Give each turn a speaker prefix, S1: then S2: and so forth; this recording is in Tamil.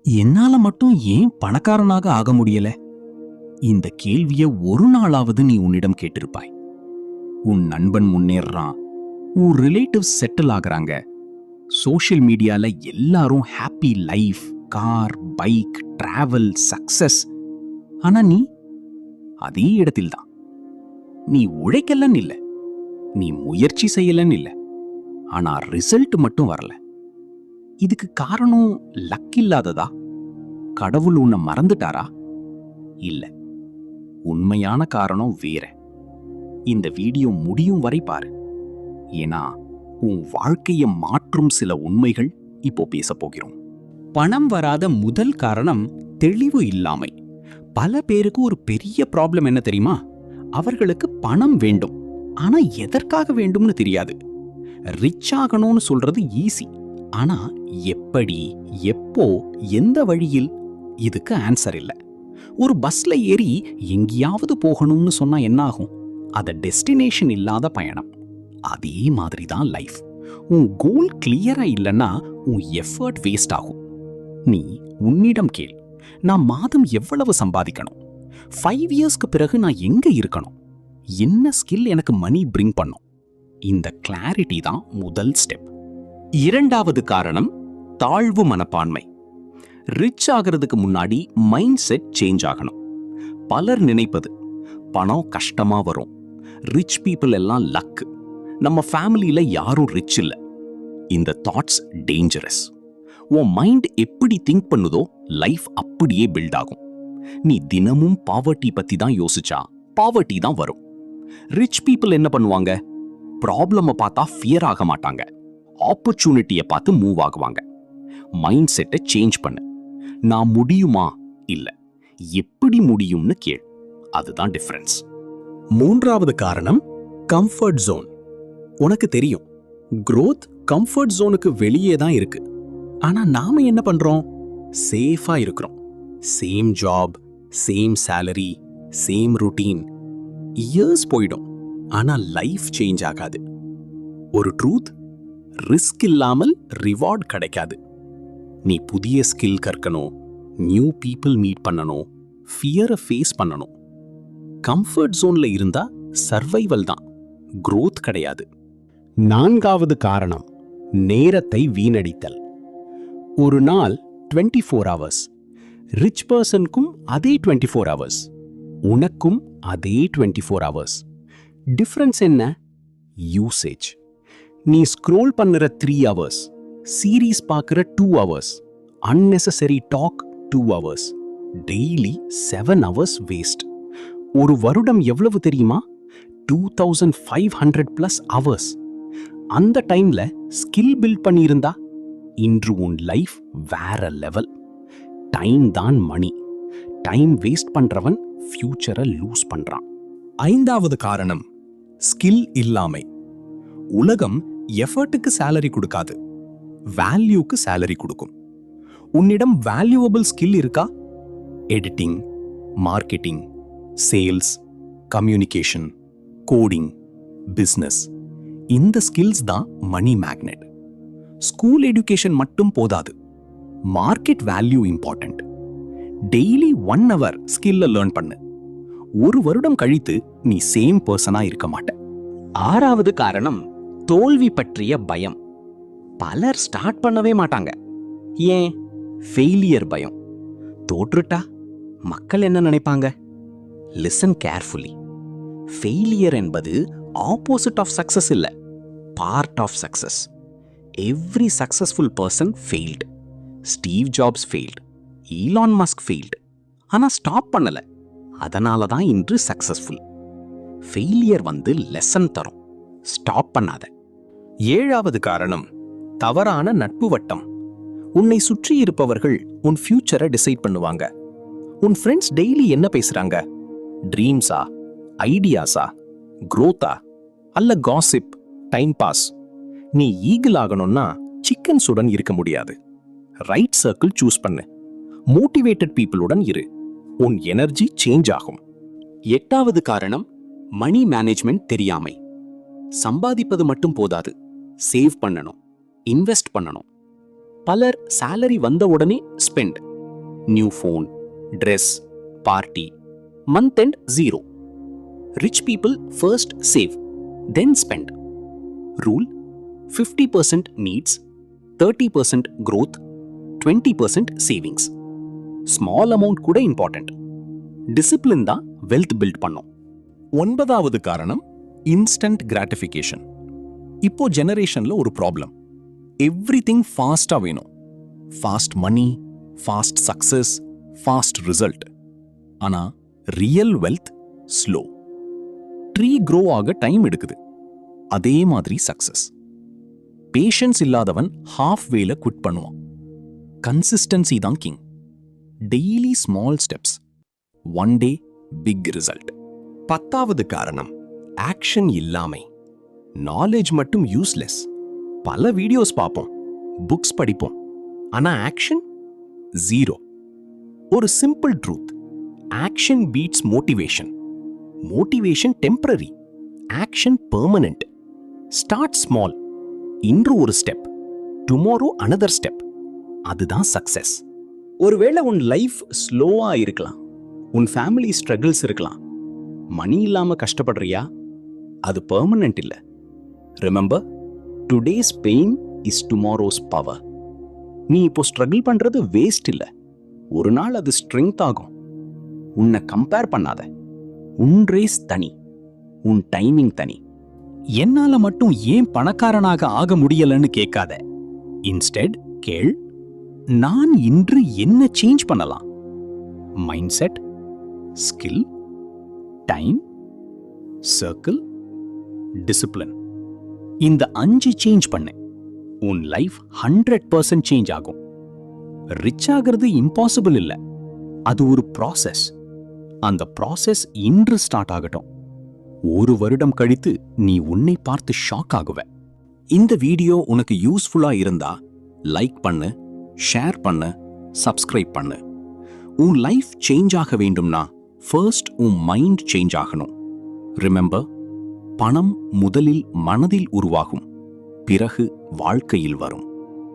S1: என்னால மட்டும் ஏன் பணக்காரனாக ஆக முடியல? இந்த கேள்விய ஒரு நாளாவது நீ உன்னிடம் கேட்டிருப்பாய். உன் நண்பன் முன்னேறான், உன் ரிலேட்டிவ்ஸ் செட்டில் ஆகுறாங்க, சோஷியல் மீடியால எல்லாரும் happy life, car, bike, travel, success. ஆனா நீ அதே இடத்தில்தான். நீ உழைக்கலன்னு இல்ல, நீ முயற்சி செய்யலன்னு இல்ல, ஆனா ரிசல்ட் மட்டும் வரல. இதுக்கு காரணம் லக் இல்லாததா? கடவுள் உன்னை மறந்துட்டாரா? இல்ல, உண்மையான காரணம் வேற. இந்த வீடியோ முடியும் வரை பாரு. ஏன்னா உன் வாழ்க்கையை மாற்றும் சில உண்மைகள் இப்போ பேச போகிறோம். பணம் வராத முதல் காரணம் தெளிவு இல்லாமை. பல பேருக்கு ஒரு பெரிய ப்ராப்ளம் என்ன தெரியுமா? அவர்களுக்கு பணம் வேண்டும், ஆனா எதற்காக வேண்டும்னு தெரியாது. ரிச் ஆகணும்னு சொல்றது ஈஸி, ஆனா எப்படி, எப்போ, எந்த வழியில், இதுக்கு ஆன்சர் இல்ல. ஒரு பஸ்ல ஏறி எங்கேயாவது போகணும்னு சொன்னா என்ன ஆகும்? அத டெஸ்டினேஷன் இல்லாத பயணம். அதே மாதிரி தான் லைஃப். உன் கோல் கிளியரா இல்லைன்னா உன் எஃபர்ட் வேஸ்ட் ஆகும். நீ உன்னிடம் கேள், நான் மாதம் எவ்வளவு சம்பாதிக்கணும்? 5 இயர்ஸ்க்கு பிறகு நான் எங்க இருக்கணும்? என்ன ஸ்கில் எனக்கு மணி பிரிங் பண்ணும்? இந்த கிளாரிட்டி தான் முதல் ஸ்டெப். இரண்டாவது காரணம் தாழ்வு மனப்பான்மை. ரிச் ஆகிறதுக்கு முன்னாடி மைண்ட் செட் சேஞ்ச் ஆகணும். பலர் நினைப்பது பணம் கஷ்டமா வரும், ரிச் பீப்புள் எல்லாம் லக், நம்ம ஃபேமிலியில யாரும் ரிச் இல்ல. இந்த தாட்ஸ் டேஞ்சரஸ். உன் மைண்ட் எப்படி திங்க் பண்ணுதோ லைஃப் அப்படியே பில்ட் ஆகும். நீ தினமும் பாவர்ட்டி பத்தி தான் யோசிச்சா பாவர்ட்டி தான் வரும். ரிச் பீப்புள் என்ன பண்ணுவாங்க? ப்ராப்ளமை பார்த்தா ஃபியர் ஆக மாட்டாங்க, ஆப்பர்ச்சுனிட்டியை பார்த்து மூவ் ஆகுவாங்க. மைண்ட் செட்டை சேஞ்ச் பண்ணு. நான் முடியுமா இல்ல, எப்படி முடியும்னு கேள். அதுதான் டிஃபரன்ஸ். மூன்றாவது காரணம் கம்ஃபர்ட் ஜோன். உனக்கு தெரியும், growth கம்ஃபர்ட் ஜோனுக்கு வெளியே தான் இருக்கு. ஆனா நாம என்ன பண்றோம்? சேஃபா இருக்கிறோம். Same job, same salary, same routine. Years போயிடும், ஆனா லைஃப் சேஞ்ச் ஆகாது. ஒரு ட்ரூத், ரிஸ்க் இல்லாமல் ரிவார்ட் கிடைக்காது. நீ புதிய ஸ்கில் கற்கணும், நியூ பீப்புள் மீட் பண்ணணும், ஃபியரை ஃபேஸ் பண்ணணும். கம்ஃபர்ட் ஜோன்ல இருந்தா சர்வைவல் தான், growth கிடையாது. நான்காவது காரணம் நேரத்தை வீணடித்தல். ஒரு நாள் 24 hours. ரிச் பர்சனுக்கும் அதே 24 hours, உனக்கும் அதே 24 hours. டிஃபரன்ஸ் என்ன? யூசேஜ். நீ ஸ்க்ரோல் பண்ணுற 3 hours, சீரீஸ் பார்க்குற 2 hours, unnecessary talk 2 hours, daily 7 hours waste. ஒரு வருடம் எவ்வளவு தெரியுமா? 2500+ hours. அந்த டைம்ல ஸ்கில் பில்ட் பண்ணியிருந்தா இன்று உன் லைஃப் வேற லெவல். டைம் தான் மணி. டைம் வேஸ்ட் பண்றவன் ஃபியூச்சரை லூஸ் பண்றான். ஐந்தாவது காரணம் ஸ்கில் இல்லாமை. உலகம் எஃபர்ட்டுக்கு சேலரி கொடுக்காது, வேல்யூக்கு சேலரி கொடுக்கும். உன்னிடம் வேல்யூவபிள் ஸ்கில் இருக்கா? Editing, marketing, sales, communication, coding, business. இந்த ஸ்கில்ஸ் தான் மணி மேக்னெட். ஸ்கூல் எஜுகேஷன் மட்டும் போதாது, market value important. Daily 1 hour ஸ்கில்ல லேர்ன் பண்ணு. ஒரு வருடம் கழித்து நீ சேம் பர்சனா இருக்க மாட்ட. ஆறாவது காரணம் தோல்வி பற்றிய பயம். பலர் ஸ்டார்ட் பண்ணவே மாட்டாங்க. ஏன்? ஃபெயிலியர் பயம். தோற்றுட்டா மக்கள் என்ன நினைப்பாங்க? Listen carefully. ஃபெயிலியர் என்பது ஆப்போசிட் ஆஃப் சக்சஸ் இல்ல, part of success. Every successful person failed. Steve Jobs failed, Elon Musk failed, ஆனா ஸ்டாப் பண்ணல. அதனால தான் இன்று சக்சஸ்ஃபுல். ஃபெயிலியர் வந்து லெசன் தரும், ஸ்டாப் பண்ணாத. ஏழாவது காரணம் தவறான நட்பு வட்டம். உன்னை சுற்றி இருப்பவர்கள் உன் ஃபியூச்சரை டிசைட் பண்ணுவாங்க. உன் ஃப்ரெண்ட்ஸ் டெய்லி என்ன பேசுறாங்க? ட்ரீம்ஸா, ஐடியாஸா, growth-ஆ, அல்ல காசிப், டைம் பாஸ்? நீ ஈகிள் ஆகணும்னா சிக்கன்ஸுடன் இருக்க முடியாது. ரைட் சர்க்கிள் சூஸ் பண்ணு. மோட்டிவேட்டட் பீப்புளுடன் இரு. உன் எனர்ஜி சேஞ்ச் ஆகும். எட்டாவது காரணம் மணி மேனேஜ்மெண்ட் தெரியாமை. சம்பாதிப்பது மட்டும் போதாது, சேவ் பண்ணணும், இன்வெஸ்ட் பண்ணணும். பலர் salary வந்த உடனே spend, new phone, dress, party. Month end zero. Rich people first save, then spend. Rule: 50% needs, 30% growth, 20% savings. Small amount கூட இம்பார்ட்டன்ட். டிசிப்ளின் தான் வெல்த் பில்ட் பண்ணும். 9வது காரணம் இன்ஸ்டன்ட் கிராட்டிஃபிகேஷன். இப்போ ஜெனரேஷன்ல ஒரு ப்ராப்ளம். எவ்ரிதிங் ஃபாஸ்டா வேணும். Fast money, fast success, fast result. ஆனா real wealth slow. Tree grow ஆக டைம் எடுக்குது. அதே மாதிரி சக்சஸ். பேஷன்ஸ் இல்லாதவன் ஹாஃப் வேல குவிட் பண்ணுவான். கன்சிஸ்டன்சி தான் king. Daily small steps, one day big result.
S2: 10வது காரணம் ஆக்ஷன் இல்லாமை. நாலேஜ் மட்டும் யூஸ்லெஸ். பல வீடியோஸ் பார்ப்போம், புக்ஸ் படிப்போம், ஆனா ஆக்ஷன் ஜீரோ. ஒரு simple truth: action beats motivation. Motivation temporary, action permanent. Start small. இன்று ஒரு ஸ்டெப், டுமாரோ another ஸ்டெப். அதுதான் சக்சஸ்.
S1: ஒருவேளை உன் லைஃப் ஸ்லோவா இருக்கலாம், உன் ஃபேமிலி ஸ்ட்ரகிள்ஸ் இருக்கலாம், மணி இல்லாம கஷ்டப்படுறியா? அது பெர்மனன்ட் இல்ல. Remember, today's pain is tomorrow's power. நீ இப்போ ஸ்ட்ரகிள் பண்றது வேஸ்ட் இல்ல. ஒரு நாள் அது ஸ்ட்ரெங்க் ஆகும். உன்னை கம்பேர் பண்ணாத. உன் ரேஸ் தனி, உன் டைமிங் தனி. என்னால மட்டும் ஏன் பணக்காரனாக ஆக முடியலன்னு கேட்காத. இன்ஸ்டெட் கேள், நான் இன்று என்ன சேஞ்ச் பண்ணலாம்? Mind set, skill, time, circle, discipline. இந்த 5 சேஞ்ச் பண்ண உன் லைஃப் 100% சேஞ்ச் ஆகும். ரிச் ஆகிறது இம்பாசிபிள் இல்ல, அது ஒரு ப்ராசஸ். அந்த ப்ராசஸ் இன்று ஸ்டார்ட் ஆகட்டும். 1 வருடம் கழித்து நீ உன்னை பார்த்து ஷாக் ஆகுவ. இந்த வீடியோ உனக்கு யூஸ்ஃபுல்லா இருந்தா லைக் பண்ணு, ஷேர் பண்ணு, சப்ஸ்கிரைப் பண்ணு. உன் லைஃப் சேஞ்ச் ஆக வேண்டும்னா ஃபர்ஸ்ட் உன் மைண்ட் சேஞ்ச் ஆகணும். ரிமெம்பர், பணம் முதலில் மனதில் உருவாகும், பிறகு வாழ்க்கையில் வரும்.